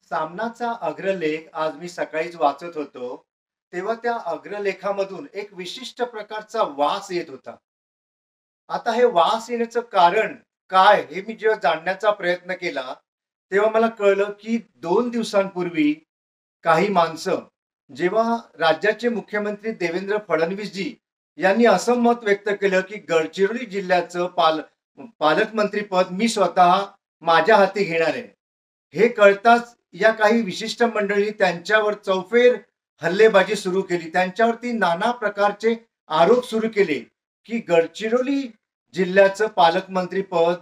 सामनाचा अग्रलेख आज मी सकाळीच वाचत होतो. तेव्हा त्या अग्रलेखामधून एक विशिष्ट प्रकारचा वास येत होता. आता हे वास येण्याचं कारण काय? हे मी जेव्हा जाणण्याचा प्रयत्न केला, तेव्हा मला कळलं, की 2 दिवसांपूर्वी काही माणसं जेव्हा राज्याचे मुख्यमंत्री देवेंद्र फडणवीसजी यांनी असं मत व्यक्त केलं, की गडचिरोली जिल्ह्याचं पालकमंत्रीपद मी स्वतः माझ्या हाती घेणार आहे. हे कळताच या काही विशिष्ट मंडळी त्यांच्यावर चौफेर हल्लेबाजी सुरू केली. त्यांच्यावरती नाना प्रकारचे आरोप सुरू केले, की गडचिरोली जिल्ह्याचं पालकमंत्री पद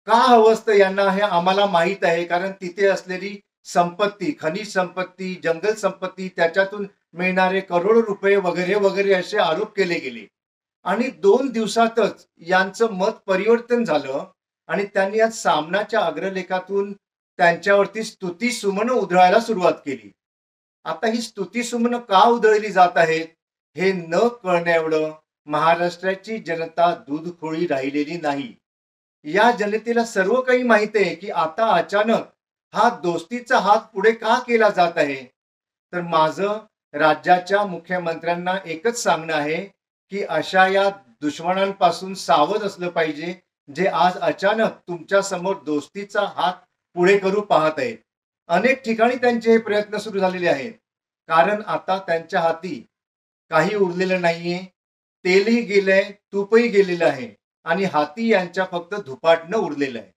का हवं असतं यांना हे आम्हाला माहीत आहे. कारण तिथे असलेली संपत्ती, खनिज संपत्ती, जंगल संपत्ती, त्याच्यातून मिळणारे करोडो रुपये वगैरे, वगैरे असे आरोप केले गेले. आणि 2 दिवसातच यांचं मत परिवर्तन झालं आणि त्यांनी आज सामनाच्या अग्रलेखातून त्यांच्यावरती स्तुतिसुमनं उधळायला सुरुवात केली. आता ही स्तुतिसुमनं का उधळली जात आहेत, हे न कळण्याएवढं महाराष्ट्राची जनता दूधखोळी राहिलेली नाही. या जनतेला सर्व काही माहिती आहे, की आता अचानक हा दोस्तीचा हात पुढे का केला जात आहे. तर माझं राज्याच्या मुख्यमंत्र्यांना एकच सांगणं आहे, की अशा या दुश्मनांपासून सावध असलं पाहिजे, जे आज अचानक तुमच्या समोर दोस्तीचा हात पुढे करू पाहत आहेत. अनेक ठिकाणी त्यांचे हे प्रयत्न सुरू झालेले आहेत. कारण आता त्यांच्या हाती काही उरलेलं नाहीये. तेलही गेलंय, तूपही गेलेलं आहे आणि हाती यांच्या फक्त धुपाटणं उरलेलं आहे.